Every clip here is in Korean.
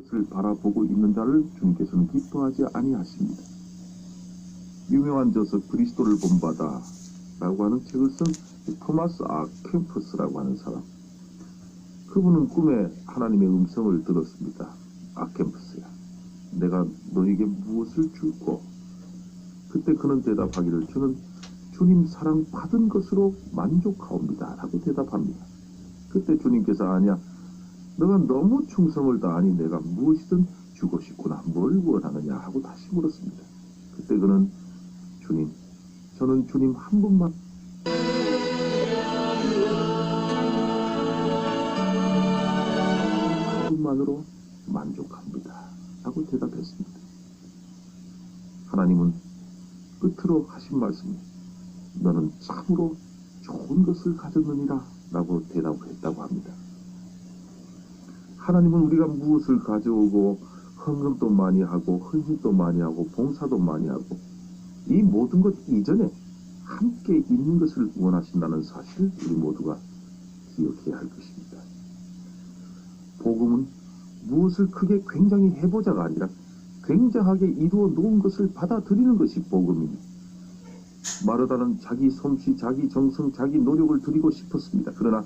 것을 바라보고 있는 자를 주님께서는 기뻐하지 아니하십니다. 유명한 저서 그리스도를 본받아 라고 하는 책을 쓴 토마스 아켐푸스라고 하는 사람, 그분은 꿈에 하나님의 음성을 들었습니다. 아켐푸스야, 내가 너에게 무엇을 줄꼬? 그때 그는 대답하기를, 저는 주님 사랑 받은 것으로 만족하옵니다 라고 대답합니다. 그때 주님께서, 아니야, 너가 너무 충성을 다하니 내가 무엇이든 주고 싶구나, 뭘 원하느냐 하고 다시 물었습니다. 그때 그는, 주님, 저는 주님 한 분만 만으로 만족합니다 라고 대답했습니다. 하나님은 끝으로 하신 말씀이, 너는 참으로 좋은 것을 가졌느니라 라고 대답을 했다고 합니다. 하나님은 우리가 무엇을 가져오고 헌금도 많이 하고 헌신도 많이 하고 봉사도 많이 하고 이 모든 것 이전에 함께 있는 것을 원하신다는 사실을 우리 모두가 기억해야 할 것입니다. 복음은 무엇을 크게 굉장히 해보자가 아니라 굉장하게 이루어 놓은 것을 받아들이는 것이 복음입니다. 마르다는 자기 솜씨, 자기 정성, 자기 노력을 드리고 싶었습니다. 그러나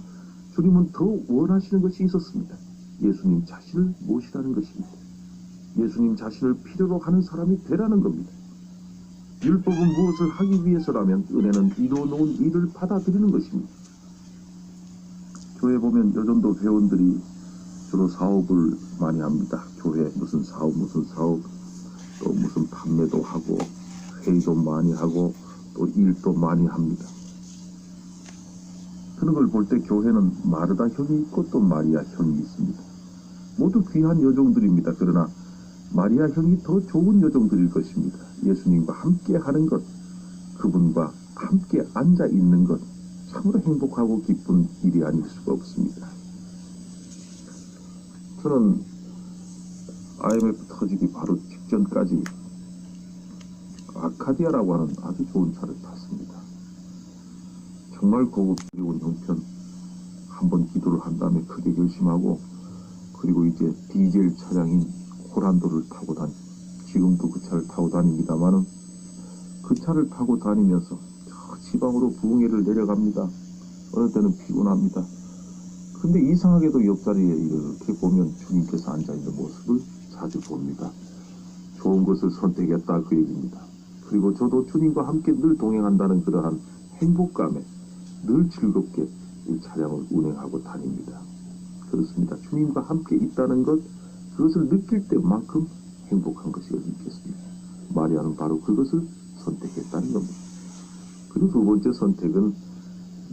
주님은 더 원하시는 것이 있었습니다. 예수님 자신을 모시라는 것입니다. 예수님 자신을 필요로 하는 사람이 되라는 겁니다. 율법은 무엇을 하기 위해서라면 은혜는 이루어 놓은 일을 받아들이는 것입니다. 교회 보면 요즘도 회원들이 주로 사업을 많이 합니다. 교회 무슨 사업 또 무슨 판매도 하고 회의도 많이 하고 또 일도 많이 합니다. 그런 걸 볼 때 교회는 마르다 형이 있고 또 마리아 형이 있습니다. 모두 귀한 여종들입니다. 그러나 마리아 형이 더 좋은 여종들일 것입니다. 예수님과 함께 하는 것, 그분과 함께 앉아 있는 것, 참으로 행복하고 기쁜 일이 아닐 수가 없습니다. 저는 IMF 터지기 바로 직전까지 아카디아라고 하는 아주 좋은 차를 탔습니다. 정말 고급스러운 형편, 한번 기도를 한 다음에 크게 결심하고, 그리고 이제 디젤 차량인 호란도를 타고 지금도 그 차를 타고 다닙니다만은, 그 차를 타고 다니면서 저 지방으로 부흥회를 내려갑니다. 어느 때는 피곤합니다. 근데 이상하게도 옆자리에 이렇게 보면 주님께서 앉아있는 모습을 자주 봅니다. 좋은 것을 선택했다 그 얘기입니다. 그리고 저도 주님과 함께 늘 동행한다는 그러한 행복감에 늘 즐겁게 이 차량을 운행하고 다닙니다. 그렇습니다. 주님과 함께 있다는 것, 그것을 느낄 때만큼 행복한 것이 어디 있겠습니까? 마리아는 바로 그것을 선택했다는 겁니다. 그리고 두 번째 선택은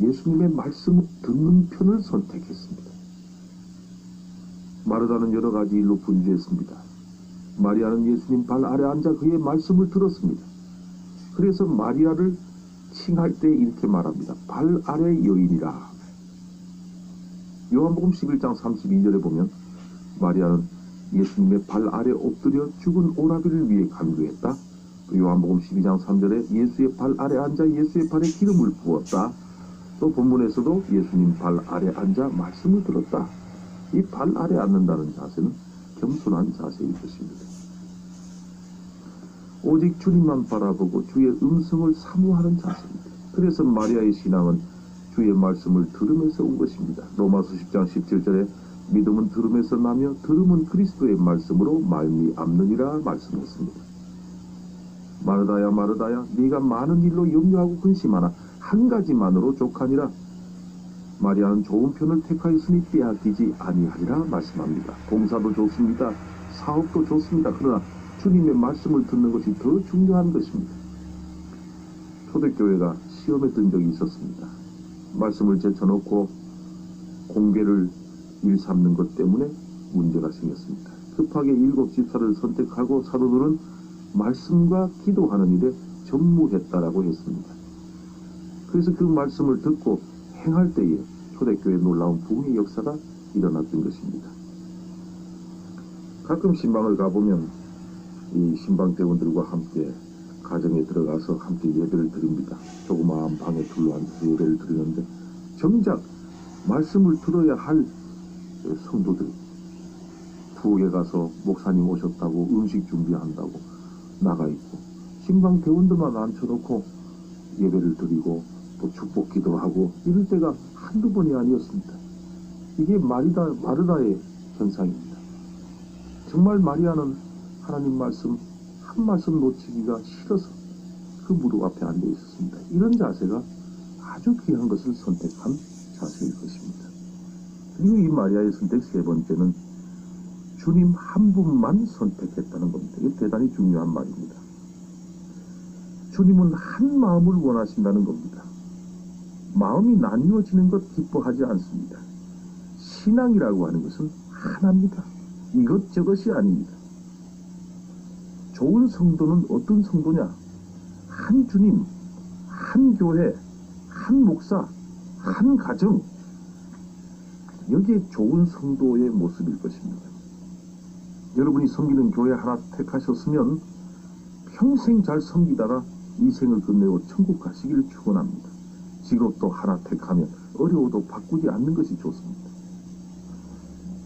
예수님의 말씀을 듣는 편을 선택했습니다. 마르다는 여러 가지 일로 분주했습니다. 마리아는 예수님 발 아래 앉아 그의 말씀을 들었습니다. 그래서 마리아를 칭할 때 이렇게 말합니다. 발 아래 여인이라. 요한복음 11장 32절에 보면 마리아는 예수님의 발 아래 엎드려 죽은 오라비를 위해 간구했다. 요한복음 12장 3절에 예수의 발 아래 앉아 예수의 발에 기름을 부었다. 또 본문에서도 예수님 발 아래 앉아 말씀을 들었다. 이 발 아래 앉는다는 자세는 겸손한 자세일 것입니다. 오직 주님만 바라보고 주의 음성을 사모하는 자세입니다. 그래서 마리아의 신앙은 주의 말씀을 들으면서 온 것입니다. 로마서 10장 17절에 믿음은 들음에서 나며 들음은 그리스도의 말씀으로 말미암느니라 말씀했습니다. 마르다야 마르다야, 네가 많은 일로 염려하고 근심하나 한 가지만으로 족하니라. 마리아는 좋은 편을 택하였으니 빼앗기지 아니하리라 말씀합니다. 봉사도 좋습니다. 사업도 좋습니다. 그러나 주님의 말씀을 듣는 것이 더 중요한 것입니다. 초대교회가 시험에 든 적이 있었습니다. 말씀을 제쳐놓고 공개를 일삼는 것 때문에 문제가 생겼습니다. 급하게 7 집사를 선택하고 사도들은 말씀과 기도하는 일에 전무했다라고 했습니다. 그래서 그 말씀을 듣고 행할 때에 초대교회 놀라운 부흥의 역사가 일어났던 것입니다. 가끔 신방을 가보면 이 신방대원들과 함께 가정에 들어가서 함께 예배를 드립니다. 조그마한 방에 둘러앉아서 예배를 드리는데 정작 말씀을 들어야 할 성도들, 부엌에 가서 목사님 오셨다고 음식 준비한다고 나가 있고, 신방 대원들만 앉혀놓고 예배를 드리고 또 축복 기도하고 이럴 때가 한두 번이 아니었습니다. 이게 마르다의 현상입니다. 정말 마리아는 하나님 말씀 한 말씀 놓치기가 싫어서 그 무릎 앞에 앉아 있었습니다. 이런 자세가 아주 귀한 것을 선택한 자세일 것입니다. 그리고 이 마리아의 선택 세 번째는 주님 한 분만 선택했다는 겁니다. 이게 대단히 중요한 말입니다. 주님은 한 마음을 원하신다는 겁니다. 마음이 나뉘어지는 것 기뻐하지 않습니다. 신앙이라고 하는 것은 하나입니다. 이것저것이 아닙니다. 좋은 성도는 어떤 성도냐? 한 주님, 한 교회, 한 목사, 한 가정, 여기에 좋은 성도의 모습일 것입니다. 여러분이 섬기는 교회 하나 택하셨으면 평생 잘 섬기다가 이 생을 끝내고 천국 가시기를 축원합니다. 직업도 하나 택하면 어려워도 바꾸지 않는 것이 좋습니다.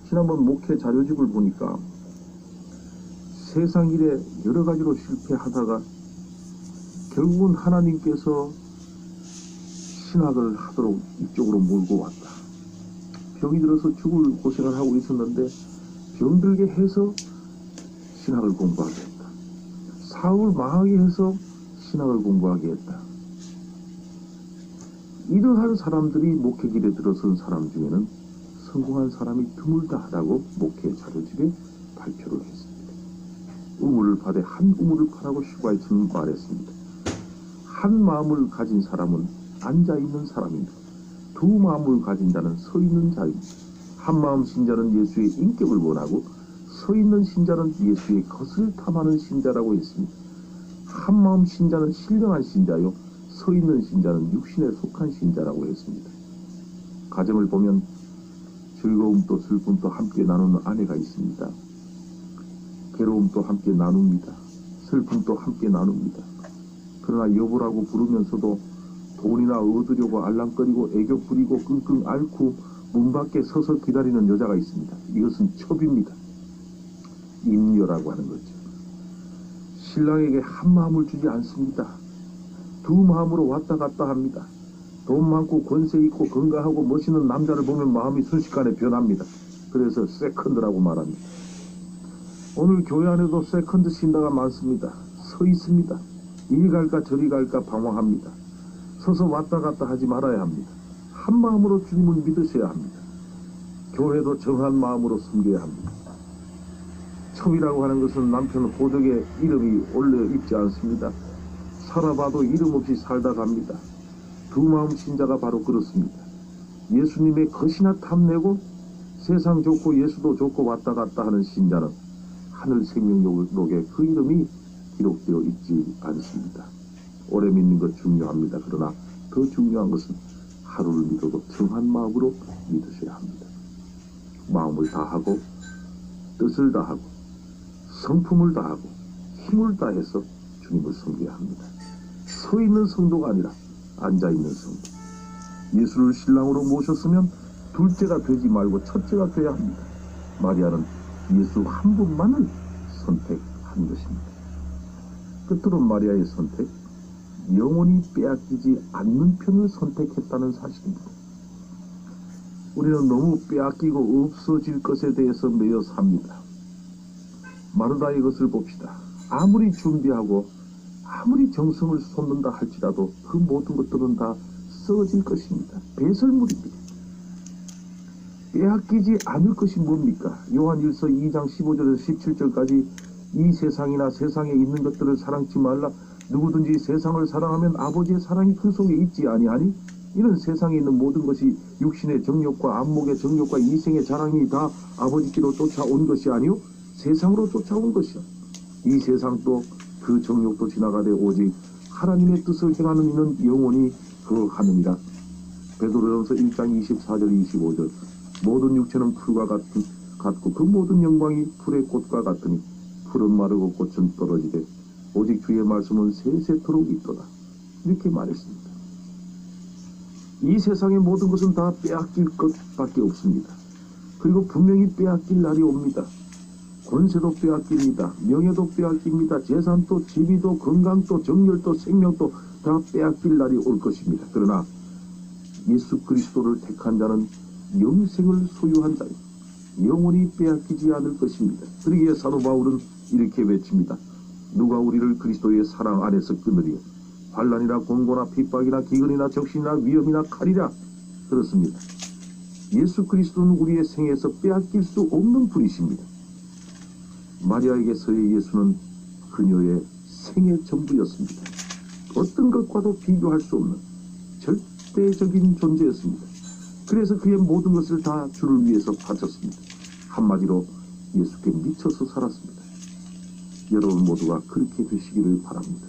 지난번 목회 자료집을 보니까 세상 일에 여러 가지로 실패하다가 결국은 하나님께서 신학을 하도록 이쪽으로 몰고 왔다. 병이 들어서 죽을 고생을 하고 있었는데 병들게 해서 신학을 공부하게 했다. 사업을 망하게 해서 신학을 공부하게 했다. 이러한 사람들이 목회길에 들어선 사람 중에는 성공한 사람이 드물다라고 목회 자료집에 발표를 했습니다. 우물을 파되 한 우물을 파라고 슈바이츠는 말했습니다. 한 마음을 가진 사람은 앉아있는 사람입니다. 두 마음을 가진 자는 서있는 자입니다. 한 마음 신자는 예수의 인격을 원하고 서있는 신자는 예수의 것을 탐하는 신자라고 했습니다. 한 마음 신자는 신령한 신자요, 서있는 신자는 육신에 속한 신자라고 했습니다. 가정을 보면 즐거움도 슬픔도 함께 나누는 아내가 있습니다. 괴로움도 함께 나눕니다. 슬픔도 함께 나눕니다. 그러나 여보라고 부르면서도 돈이나 얻으려고 알랑거리고 애교 부리고 끙끙 앓고 문 밖에 서서 기다리는 여자가 있습니다. 이것은 첩입니다. 임녀라고 하는 거죠. 신랑에게 한 마음을 주지 않습니다. 두 마음으로 왔다 갔다 합니다. 돈 많고 권세 있고 건강하고 멋있는 남자를 보면 마음이 순식간에 변합니다. 그래서 세컨드라고 말합니다. 오늘 교회 안에도 세컨드 신다가 많습니다. 서 있습니다. 이리 갈까 저리 갈까 방황합니다. 서서 왔다 갔다 하지 말아야 합니다. 한 마음으로 주님을 믿으셔야 합니다. 교회도 정한 마음으로 섬겨야 합니다. 첩이라고 하는 것은 남편 호적에 이름이 올려 있지 않습니다. 살아봐도 이름 없이 살다 갑니다. 두 마음 신자가 바로 그렇습니다. 예수님의 것이나 탐내고 세상 좋고 예수도 좋고 왔다 갔다 하는 신자는 하늘 생명록에 그 이름이 기록되어 있지 않습니다. 오래 믿는 것 중요합니다. 그러나 더 중요한 것은 하루를 믿어도 정한 마음으로 믿으셔야 합니다. 마음을 다하고 뜻을 다하고 성품을 다하고 힘을 다해서 주님을 섬겨야 합니다. 서 있는 성도가 아니라 앉아있는 성도. 예수를 신랑으로 모셨으면 둘째가 되지 말고 첫째가 되어야 합니다. 마리아는 예수 한 분만을 선택한 것입니다. 끝으로 마리아의 선택, 영원히 빼앗기지 않는 편을 선택했다는 사실입니다. 우리는 너무 빼앗기고 없어질 것에 대해서 매여 삽니다. 마르다의 것을 봅시다. 아무리 준비하고 아무리 정성을 쏟는다 할지라도 그 모든 것들은 다 썩어질 것입니다. 배설물입니다. 빼앗기지 않을 것이 뭡니까? 요한일서 2장 15절에서 17절까지 이 세상이나 세상에 있는 것들을 사랑치 말라. 누구든지 세상을 사랑하면 아버지의 사랑이 그 속에 있지 아니하니? 이는 세상에 있는 모든 것이 육신의 정욕과 안목의 정욕과 이생의 자랑이 다 아버지께로 쫓아온 것이 아니요 세상으로 쫓아온 것이요. 이 세상도 그 정욕도 지나가되 오직 하나님의 뜻을 행하는 이는 영원히 거하느니라. 베드로전서 1장 24절 25절 모든 육체는 풀과 같고 그 모든 영광이 풀의 꽃과 같으니 풀은 마르고 꽃은 떨어지되 오직 주의 말씀은 세세토록 있도다. 이렇게 말했습니다. 이 세상의 모든 것은 다 빼앗길 것밖에 없습니다. 그리고 분명히 빼앗길 날이 옵니다. 권세도 빼앗깁니다. 명예도 빼앗깁니다. 재산도 지위도 건강도 정열도 생명도 다 빼앗길 날이 올 것입니다. 그러나 예수 그리스도를 택한 자는 영생을 소유한 자요 영원히 빼앗기지 않을 것입니다. 그러기에 사도 바울은 이렇게 외칩니다. 누가 우리를 그리스도의 사랑 안에서 끊으리요? 환난이나 공고나 핍박이나 기근이나 적신이나 위험이나 칼이라. 그렇습니다. 예수 그리스도는 우리의 생에서 빼앗길 수 없는 분이십니다. 마리아에게서의 예수는 그녀의 생의 전부였습니다. 어떤 것과도 비교할 수 없는 절대적인 존재였습니다. 그래서 그의 모든 것을 다 주를 위해서 바쳤습니다. 한마디로 예수께 미쳐서 살았습니다. 여러분 모두가 그렇게 되시기를 바랍니다.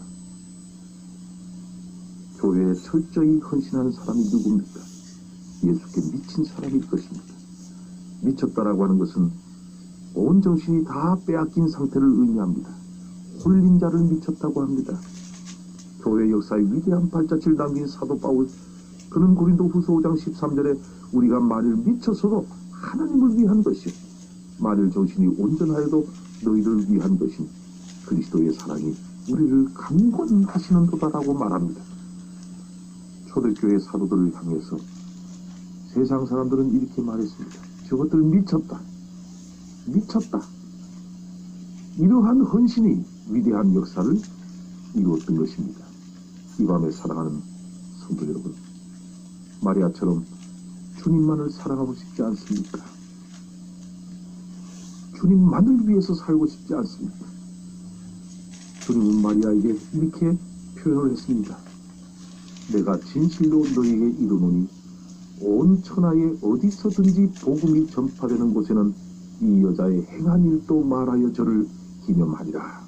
교회에 철저히 헌신하는 사람이 누굽니까? 예수께 미친 사람일 것입니다. 미쳤다라고 하는 것은 온 정신이 다 빼앗긴 상태를 의미합니다. 홀린 자를 미쳤다고 합니다. 교회 역사의 위대한 발자취를 남긴 사도 바울, 그는 고린도후서 5장 13절에 우리가 만일 미쳐서도 하나님을 위한 것이요 만일 정신이 온전하여도 너희를 위한 것이니 그리스도의 사랑이 우리를 강권하시는도다라고 말합니다. 초대교회 사도들을 향해서 세상 사람들은 이렇게 말했습니다. 저것들 미쳤다. 미쳤다. 이러한 헌신이 위대한 역사를 이루었던 것입니다. 이 밤에 사랑하는 성도 여러분, 마리아처럼 주님만을 사랑하고 싶지 않습니까? 주님만을 위해서 살고 싶지 않습니까? 주님은 마리아에게 이렇게 표현을 했습니다. 내가 진실로 너에게 이르노니 온 천하에 어디서든지 복음이 전파되는 곳에는 이 여자의 행한 일도 말하여 저를 기념하리라.